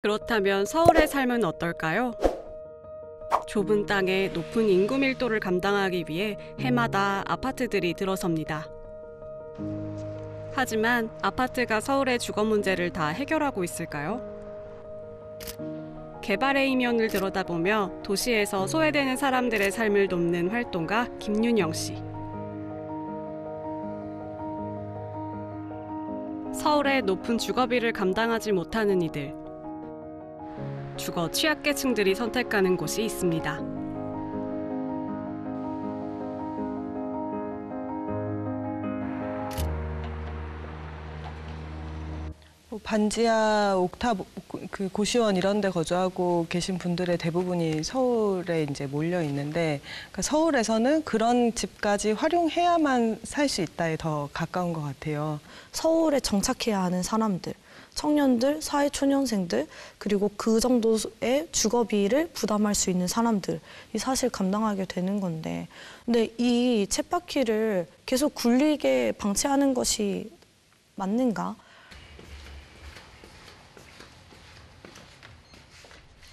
그렇다면 서울의 삶은 어떨까요? 좁은 땅에 높은 인구 밀도를 감당하기 위해 해마다 아파트들이 들어섭니다. 하지만 아파트가 서울의 주거 문제를 다 해결하고 있을까요? 개발의 이면을 들여다보며 도시에서 소외되는 사람들의 삶을 돕는 활동가 김윤영 씨. 서울의 높은 주거비를 감당하지 못하는 이들, 주거 취약계층들이 선택하는 곳이 있습니다. 반지하 옥탑 고시원 이런 데 거주하고 계신 분들의 대부분이 서울에 이제 몰려 있는데, 그러니까 서울에서는 그런 집까지 활용해야만 살 수 있다에 더 가까운 것 같아요. 서울에 정착해야 하는 사람들, 청년들, 사회초년생들, 그리고 그 정도의 주거비를 부담할 수 있는 사람들이 사실 감당하게 되는 건데, 근데 이 쳇바퀴를 계속 굴리게 방치하는 것이 맞는가?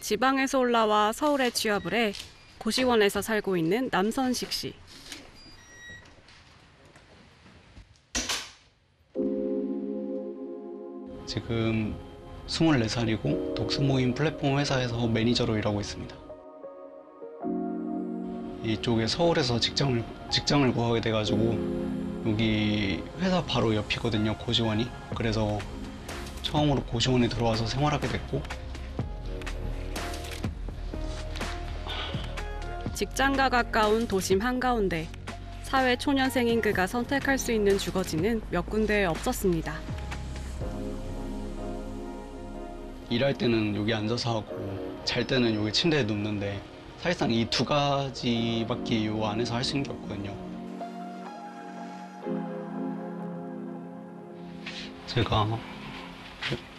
지방에서 올라와 서울에 취업을 해 고시원에서 살고 있는 남선식 씨. 지금 24살이고 독서모임 플랫폼 회사에서 매니저로 일하고 있습니다. 이쪽에 서울에서 직장을 구하게 돼가지고 여기 회사 바로 옆이거든요, 고시원이. 그래서 처음으로 고시원에 들어와서 생활하게 됐고, 직장과 가까운 도심 한가운데 사회 초년생인 그가 선택할 수 있는 주거지는 몇 군데 없었습니다. 일할 때는 여기 앉아서 하고 잘 때는 여기 침대에 눕는데, 사실상 이 두 가지밖에 이 안에서 할 수 있는 게 없거든요. 제가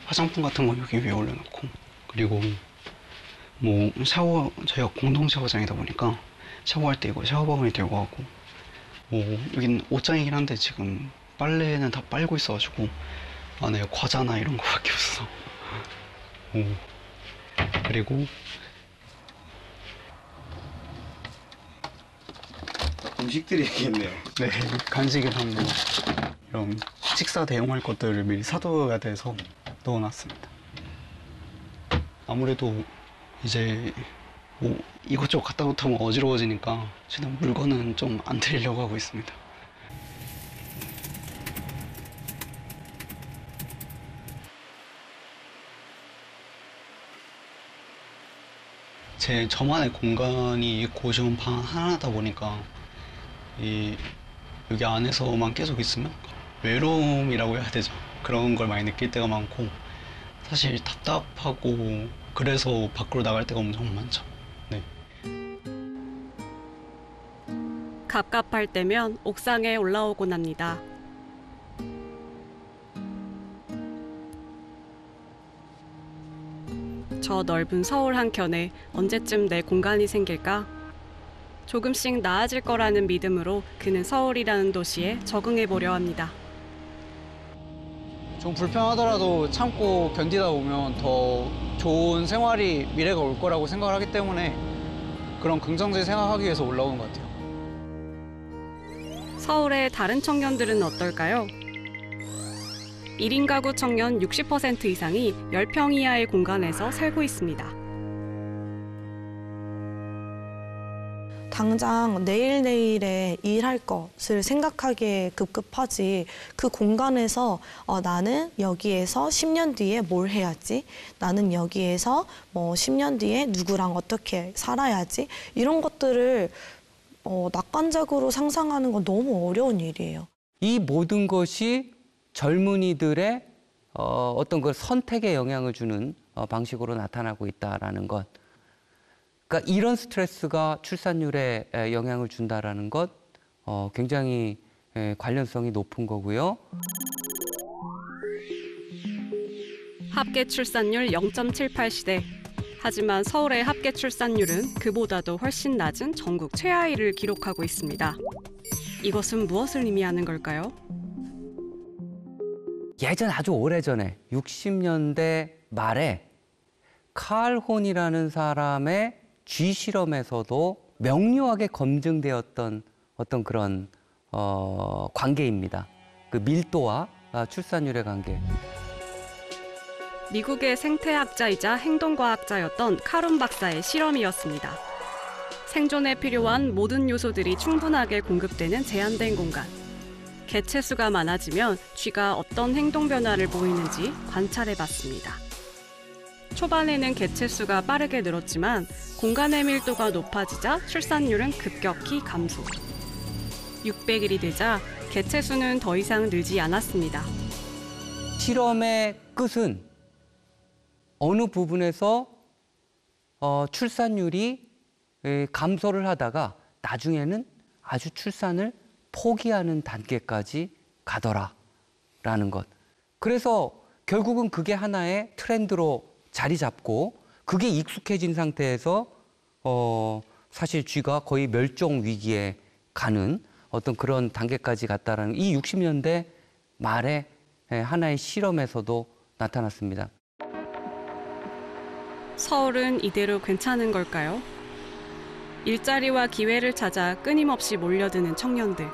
화장품 같은 거 여기 위에 올려놓고, 그리고 뭐 샤워, 저희가 공동 샤워장이다 보니까 샤워할 때 이거 샤워바구니 들고 가고, 뭐 여긴 옷장이긴 한데 지금 빨래는 다 빨고 있어가지고 안에 과자나 이런 거밖에 없어. 그리고 음식들이 있겠네요. 네, 간식이랑 뭐 이런 식사 대용할 것들을 미리 사둬야 돼서 넣어놨습니다. 아무래도 이제 뭐 이것저것 갖다 놓다면 어지러워지니까 최대한 물건은 좀 안 들이려고 하고 있습니다. 제 저만의 공간이 이 고시원 방 하나다 보니까 여기 안에서만 계속 있으면 외로움이라고 해야 되죠. 그런 걸 많이 느낄 때가 많고, 사실 답답하고 그래서 밖으로 나갈 때가 엄청 많죠. 네. 갑갑할 때면 옥상에 올라오곤 합니다. 저 넓은 서울 한켠에 언제쯤 내 공간이 생길까? 조금씩 나아질 거라는 믿음으로 그는 서울이라는 도시에 적응해 보려 합니다. 좀 불편하더라도 참고 견디다 보면 더 좋은 생활이 미래가 올 거라고 생각을 하기 때문에 그런 긍정적인 생각하기 위해서 올라오는 것 같아요. 서울의 다른 청년들은 어떨까요? 1인 가구 청년 60% 이상이 10평 이하의 공간에서 살고 있습니다. 당장 내일내일에 일할 것을 생각하기에 급급하지, 그 공간에서 나는 여기에서 10년 뒤에 뭘 해야지, 나는 여기에서 뭐 10년 뒤에 누구랑 어떻게 살아야지, 이런 것들을 낙관적으로 상상하는 건 너무 어려운 일이에요. 이 모든 것이 젊은이들의 어떤 그 선택에 영향을 주는 방식으로 나타나고 있다라는 것. 그러니까 이런 스트레스가 출산율에 영향을 준다라는 것, 굉장히 관련성이 높은 거고요. 합계 출산율 0.78시대. 하지만 서울의 합계 출산율은 그보다도 훨씬 낮은 전국 최하위를 기록하고 있습니다. 이것은 무엇을 의미하는 걸까요? 예전 아주 오래전에 60년대 말에 칼 혼이라는 사람의 쥐 실험에서도 명료하게 검증되었던 어떤 그런 관계입니다. 그 밀도와 출산율의 관계. 미국의 생태학자이자 행동과학자였던 카론 박사의 실험이었습니다. 생존에 필요한 모든 요소들이 충분하게 공급되는 제한된 공간. 개체수가 많아지면 쥐가 어떤 행동 변화를 보이는지 관찰해봤습니다. 초반에는 개체수가 빠르게 늘었지만 공간의 밀도가 높아지자 출산율은 급격히 감소. 600일이 되자 개체수는 더 이상 늘지 않았습니다. 실험의 끝은 어느 부분에서 출산율이 감소를 하다가 나중에는 아주 출산을 포기하는 단계까지 가더라라는 것. 그래서 결국은 그게 하나의 트렌드로 자리 잡고 그게 익숙해진 상태에서 사실 쥐가 거의 멸종 위기에 가는 어떤 그런 단계까지 갔다라는 이 60년대 말에 하나의 실험에서도 나타났습니다. 서울은 이대로 괜찮은 걸까요? 일자리와 기회를 찾아 끊임없이 몰려드는 청년들.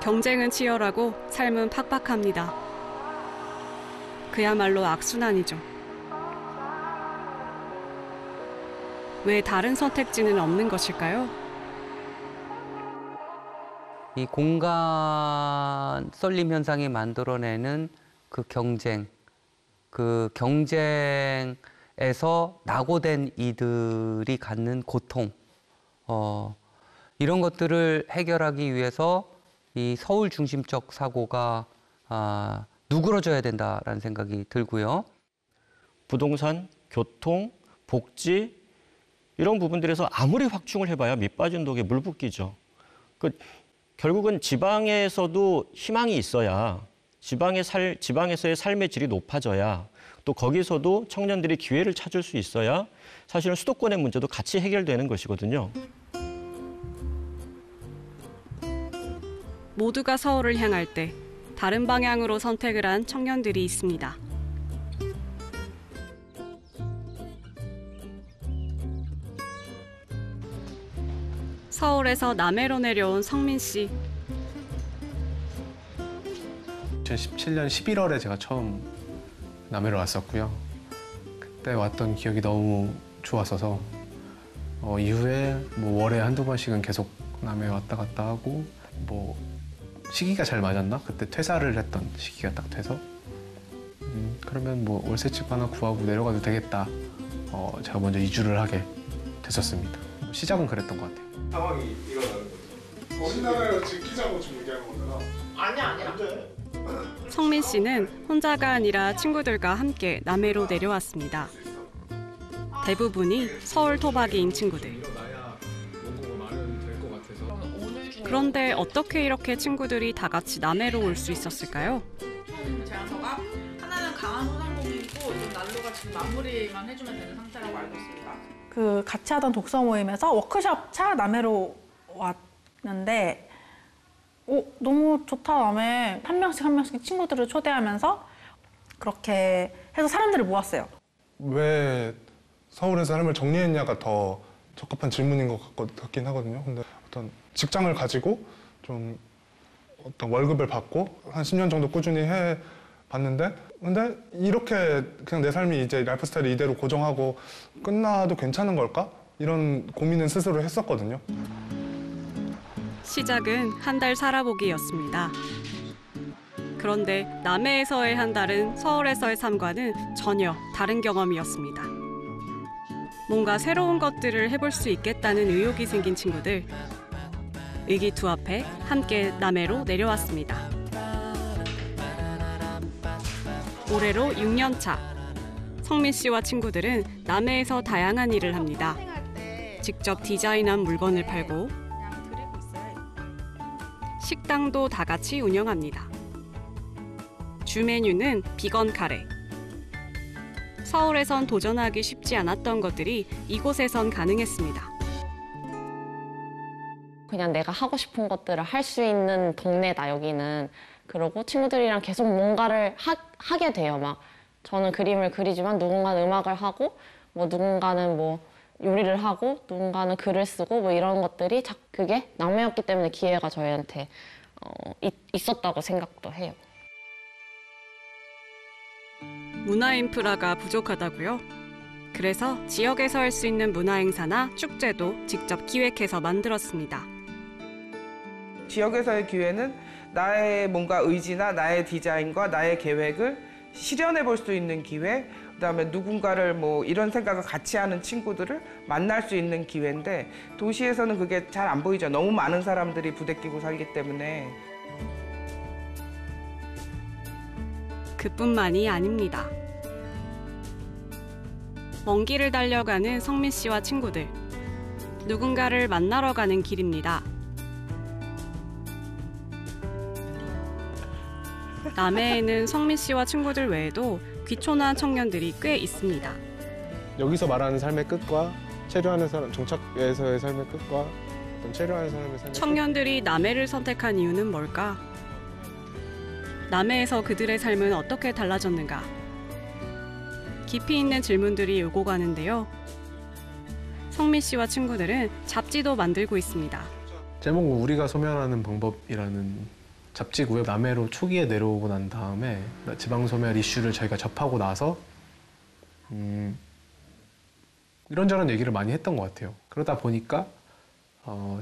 경쟁은 치열하고 삶은 팍팍합니다. 그야말로 악순환이죠. 왜 다른 선택지는 없는 것일까요? 이 공간 썰림 현상이 만들어내는 그 경쟁에서 낙오된 이들이 갖는 고통, 이런 것들을 해결하기 위해서 이 서울 중심적 사고가 누그러져야 된다라는 생각이 들고요. 부동산, 교통, 복지 이런 부분들에서 아무리 확충을 해봐야 밑 빠진 독에 물 붓기죠. 결국은 지방에서도 희망이 있어야 지방에서의 삶의 질이 높아져야 또 거기서도 청년들이 기회를 찾을 수 있어야 사실은 수도권의 문제도 같이 해결되는 것이거든요. 모두가 서울을 향할 때 다른 방향으로 선택을 한 청년들이 있습니다. 서울에서 남해로 내려온 성민 씨. 2017년 11월에 제가 처음 남해로 왔었고요. 그때 왔던 기억이 너무 좋았어서 이후에 뭐 월에 한두 번씩은 계속 남해 왔다 갔다 하고 뭐 시기가 잘 맞았나? 그때 퇴사를 했던 시기가 딱 돼서 그러면 뭐 월세집 하나 구하고 내려가도 되겠다. 제가 먼저 이주를 하게 됐었습니다. 시작은 그랬던 것 같아요. 상황이 일어나는 거죠. 어린 나라를 지키자고 지금 얘기하는 거잖아. 아니야. 성민 씨는 혼자가 아니라 친구들과 함께 남해로 내려왔습니다. 대부분이 서울 토박이인 친구들. 그런데 어떻게 이렇게 친구들이 다 같이 남해로 올 수 있었을까요? 제안서가 하나는 강한 소상공인이고 좀 난로가 지금 마무리만 해주면 되는 상태라고 알고 있습니다. 그 같이 하던 독서 모임에서 워크숍 차 남해로 왔는데 너무 좋다 남해 한 명씩 친구들을 초대하면서 그렇게 해서 사람들을 모았어요. 왜 서울에서 삶을 정리했냐가 더 적합한 질문인 것 같긴 하거든요. 근데 어떤 직장을 가지고 좀 어떤 월급을 받고 한 10년 정도 꾸준히 해봤는데 근데 이렇게 그냥 내 삶이 이제 라이프 스타일이 이대로 고정하고 끝나도 괜찮은 걸까? 이런 고민은 스스로 했었거든요. 시작은 한 달 살아보기였습니다. 그런데 남해에서의 한 달은 서울에서의 삶과는 전혀 다른 경험이었습니다. 뭔가 새로운 것들을 해볼 수 있겠다는 의욕이 생긴 친구들. 의기투합해 함께 남해로 내려왔습니다. 올해로 6년 차. 성민 씨와 친구들은 남해에서 다양한 일을 합니다. 직접 디자인한 물건을 팔고 식당도 다 같이 운영합니다. 주 메뉴는 비건 카레. 서울에선 도전하기 쉽지 않았던 것들이 이곳에선 가능했습니다. 그냥 내가 하고 싶은 것들을 할 수 있는 동네다, 여기는. 그리고 친구들이랑 계속 뭔가를 하게 돼요. 막 저는 그림을 그리지만 누군가는 음악을 하고 뭐 누군가는 뭐 요리를 하고 누군가는 글을 쓰고 뭐 이런 것들이 그게 남매였기 때문에 기회가 저희한테 있었다고 생각도 해요. 문화 인프라가 부족하다고요? 그래서 지역에서 할 수 있는 문화 행사나 축제도 직접 기획해서 만들었습니다. 지역에서의 기회는 나의 뭔가 의지나 나의 디자인과 나의 계획을 실현해 볼 수 있는 기회, 그다음에 누군가를 뭐 이런 생각을 같이 하는 친구들을 만날 수 있는 기회인데 도시에서는 그게 잘 안 보이죠. 너무 많은 사람들이 부대끼고 살기 때문에. 그뿐만이 아닙니다. 먼 길을 달려가는 성민 씨와 친구들. 누군가를 만나러 가는 길입니다. 남해에는 성민 씨와 친구들 외에도 귀촌한 청년들이 꽤 있습니다. 여기서 말하는 삶의 끝과 체류하는 사람, 종착에서의 삶의 끝과 어떤 체류하는 사람의 삶의 청년들이 남해를 선택한 이유는 뭘까? 남해에서 그들의 삶은 어떻게 달라졌는가? 깊이 있는 질문들이 오고 가는데요. 성민 씨와 친구들은 잡지도 만들고 있습니다. 제목은 우리가 소멸하는 방법이라는 잡지고요. 남해로 초기에 내려오고 난 다음에 지방 소멸 이슈를 저희가 접하고 나서 이런저런 얘기를 많이 했던 것 같아요. 그러다 보니까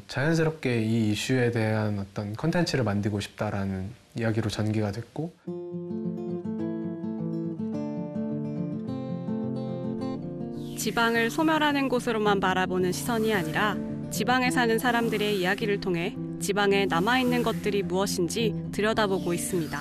자연스럽게 이 이슈에 대한 어떤 컨텐츠를 만들고 싶다라는 이야기로 전개가 됐고, 지방을 소멸하는 곳으로만 바라보는 시선이 아니라 지방에 사는 사람들의 이야기를 통해 지방에 남아있는 것들이 무엇인지 들여다보고 있습니다.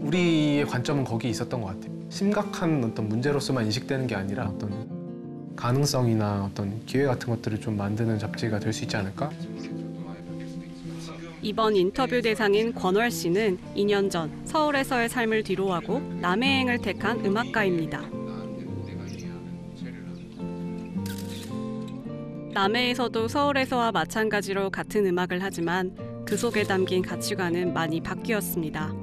우리의 관점은 거기에 있었던 것 같아요. 심각한 어떤 문제로서만 인식되는 게 아니라 어떤 가능성이나 어떤 기회 같은 것들을 좀 만드는 잡지가 될 수 있지 않을까? 이번 인터뷰 대상인 권월 씨는 2년 전 서울에서의 삶을 뒤로하고 남해행을 택한 음악가입니다. 남해에서도 서울에서와 마찬가지로 같은 음악을 하지만 그 속에 담긴 가치관은 많이 바뀌었습니다.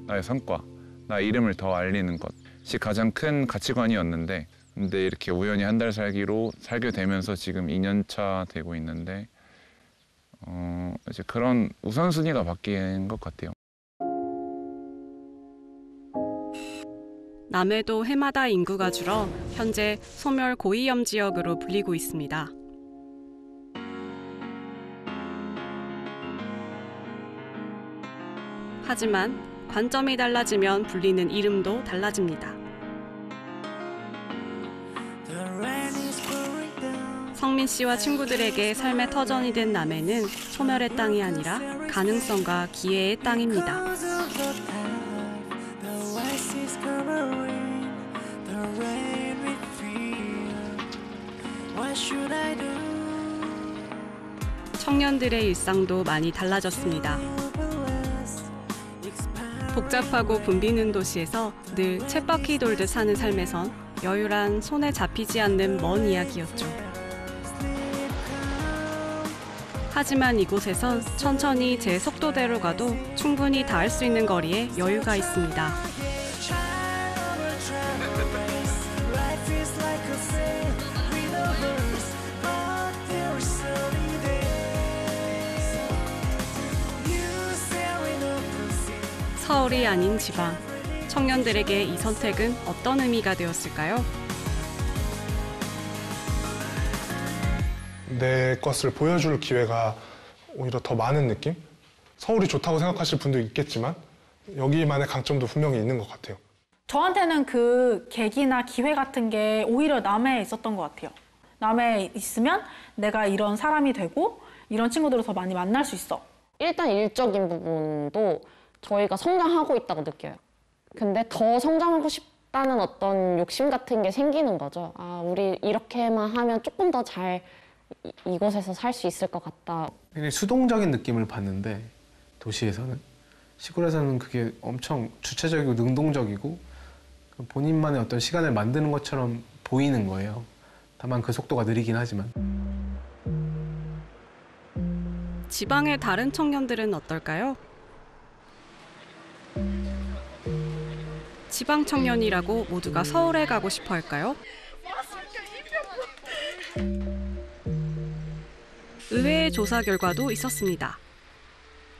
나의 성과, 나의 이름을 더 알리는 것이 가장 큰 가치관이었는데, 근데 이렇게 우연히 한 달 살게 되면서 지금 2년 차 되고 있는데 이제 그런 우선순위가 바뀐 것 같아요. 남해도 해마다 인구가 줄어 현재 소멸 고위험 지역으로 불리고 있습니다. 하지만 관점이 달라지면 불리는 이름도 달라집니다. 성민 씨와 친구들에게 삶의 터전이 된 남해는 소멸의 땅이 아니라 가능성과 기회의 땅입니다. 청년들의 일상도 많이 달라졌습니다. 복잡하고 붐비는 도시에서 늘 쳇바퀴 돌듯 사는 삶에선 여유란 손에 잡히지 않는 먼 이야기였죠. 하지만 이곳에선 천천히 제 속도대로 가도 충분히 닿을 수 있는 거리에 여유가 있습니다. 서울이 아닌 지방, 청년들에게 이 선택은 어떤 의미가 되었을까요? 내 것을 보여줄 기회가 오히려 더 많은 느낌? 서울이 좋다고 생각하실 분도 있겠지만 여기만의 강점도 분명히 있는 것 같아요. 저한테는 그 계기나 기회 같은 게 오히려 남해에 있었던 것 같아요. 남해에 있으면 내가 이런 사람이 되고 이런 친구들을 더 많이 만날 수 있어. 일단 일적인 부분도 저희가 성장하고 있다고 느껴요. 근데 더 성장하고 싶다는 어떤 욕심 같은 게 생기는 거죠. 아, 우리 이렇게만 하면 조금 더 잘 이곳에서 살 수 있을 것 같다. 굉장히 수동적인 느낌을 받는데 도시에서는, 시골에서는 그게 엄청 주체적이고 능동적이고 본인만의 어떤 시간을 만드는 것처럼 보이는 거예요. 다만 그 속도가 느리긴 하지만. 지방의 다른 청년들은 어떨까요? 지방 청년이라고 모두가 서울에 가고 싶어 할까요? 의외의 조사 결과도 있었습니다.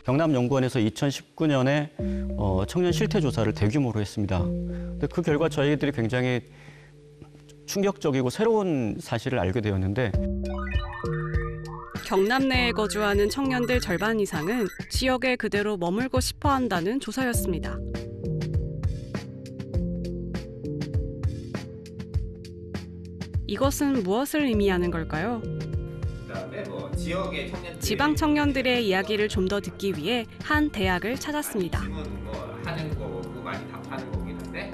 경남연구원에서 2019년에 청년 실태 조사를 대규모로 했습니다. 근데 그 결과 저희들이 굉장히 충격적이고 새로운 사실을 알게 되었는데 경남 내에 거주하는 청년들 절반 이상은 지역에 그대로 머물고 싶어 한다는 조사였습니다. 이것은 무엇을 의미하는 걸까요? 그다음에 뭐 지역의 청년들 지방 청년들의 이야기를 좀 더 듣기 위해 한 대학을 찾았습니다. 뭐 하는 거고 많이 답하는 거긴 한데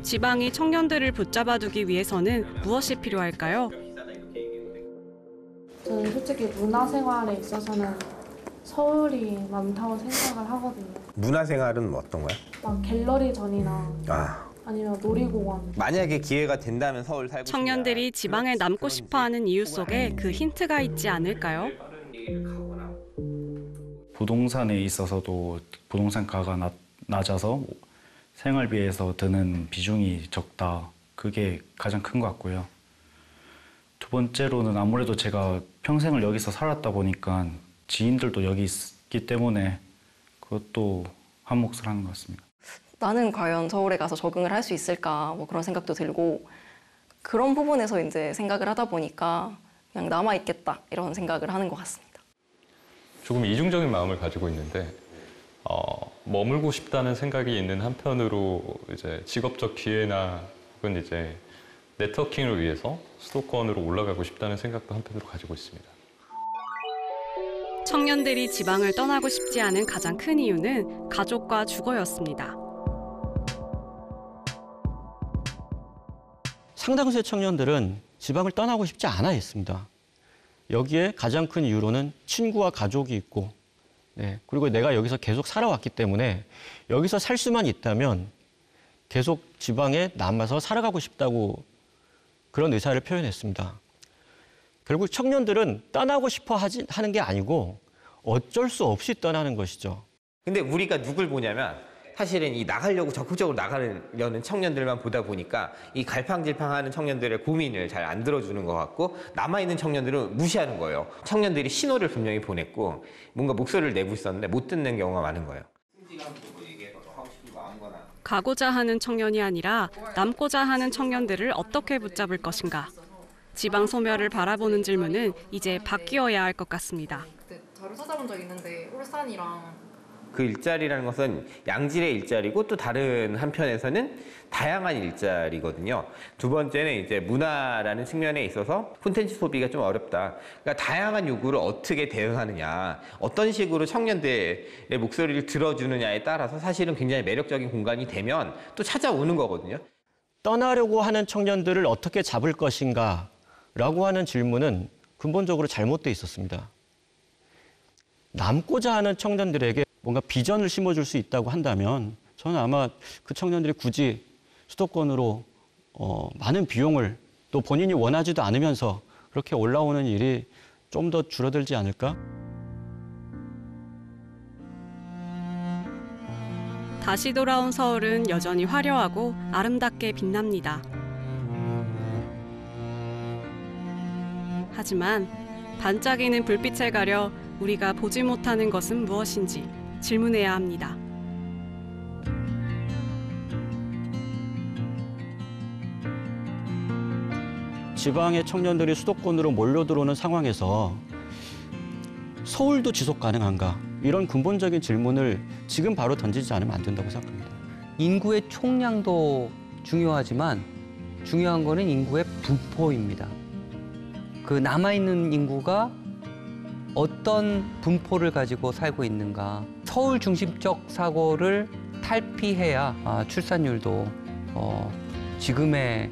지방이 청년들을 붙잡아두기 위해서는 무엇이 필요할까요? 저는 솔직히 문화생활에 있어서는 서울이 많다고 생각을 하거든요. 문화생활은 뭐 어떤 거야? 막 갤러리전이나 아니면 놀이공원. 만약에 기회가 된다면 서울 살고 청년들이 지방에 남고 싶어하는 이유 속에 그 힌트가 있지 않을까요? 부동산에 있어서도 부동산가가 낮아서 생활비에서 드는 비중이 적다. 그게 가장 큰 것 같고요. 두 번째로는 아무래도 제가 평생을 여기서 살았다 보니까 지인들도 여기 있기 때문에 그것도 한 몫을 하는 것 같습니다. 나는 과연 서울에 가서 적응을 할 수 있을까 뭐 그런 생각도 들고 그런 부분에서 이제 생각을 하다 보니까 그냥 남아 있겠다 이런 생각을 하는 것 같습니다. 조금 이중적인 마음을 가지고 있는데 머물고 싶다는 생각이 있는 한편으로 이제 직업적 기회나 혹은 이제 네트워킹을 위해서 수도권으로 올라가고 싶다는 생각도 한편으로 가지고 있습니다. 청년들이 지방을 떠나고 싶지 않은 가장 큰 이유는 가족과 주거였습니다. 상당수의 청년들은 지방을 떠나고 싶지 않아 했습니다. 여기에 가장 큰 이유로는 친구와 가족이 있고 그리고 내가 여기서 계속 살아왔기 때문에 여기서 살 수만 있다면 계속 지방에 남아서 살아가고 싶다고 그런 의사를 표현했습니다. 결국 청년들은 떠나고 싶어 하는 게 아니고 어쩔 수 없이 떠나는 것이죠. 근데 우리가 누굴 보냐면 사실은 이 나가려고 적극적으로 나가려는 청년들만 보다 보니까 이 갈팡질팡하는 청년들의 고민을 잘 안 들어주는 것 같고 남아있는 청년들은 무시하는 거예요. 청년들이 신호를 분명히 보냈고 뭔가 목소리를 내고 있었는데 못 듣는 경우가 많은 거예요. 가고자 하는 청년이 아니라 남고자 하는 청년들을 어떻게 붙잡을 것인가. 지방 소멸을 바라보는 질문은 이제 바뀌어야 할 것 같습니다. 자료 찾아본 적 있는데 울산이랑 그 일자리라는 것은 양질의 일자리고 또 다른 한편에서는 다양한 일자리거든요. 두 번째는 이제 문화라는 측면에 있어서 콘텐츠 소비가 좀 어렵다. 그러니까 다양한 요구를 어떻게 대응하느냐, 어떤 식으로 청년들의 목소리를 들어주느냐에 따라서 사실은 굉장히 매력적인 공간이 되면 또 찾아오는 거거든요. 떠나려고 하는 청년들을 어떻게 잡을 것인가 라고 하는 질문은 근본적으로 잘못돼 있었습니다. 남고자 하는 청년들에게 뭔가 비전을 심어줄 수 있다고 한다면 저는 아마 그 청년들이 굳이 수도권으로 많은 비용을 또 본인이 원하지도 않으면서 그렇게 올라오는 일이 좀 더 줄어들지 않을까? 다시 돌아온 서울은 여전히 화려하고 아름답게 빛납니다. 하지만 반짝이는 불빛에 가려 우리가 보지 못하는 것은 무엇인지 질문해야 합니다. 지방의 청년들이 수도권으로 몰려들어오는 상황에서 서울도 지속 가능한가? 이런 근본적인 질문을 지금 바로 던지지 않으면 안 된다고 생각합니다. 인구의 총량도 중요하지만 중요한 거는 인구의 분포입니다. 그 남아있는 인구가 어떤 분포를 가지고 살고 있는가. 서울 중심적 사고를 탈피해야 출산율도 지금의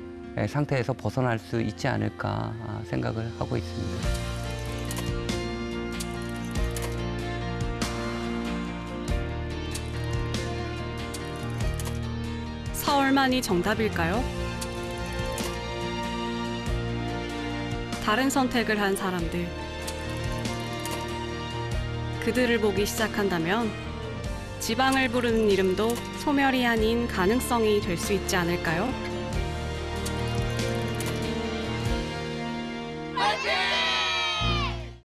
상태에서 벗어날 수 있지 않을까 생각을 하고 있습니다. 서울만이 정답일까요? 다른 선택을 한 사람들. 그들을 보기 시작한다면 지방을 부르는 이름도 소멸이 아닌 가능성이 될 수 있지 않을까요?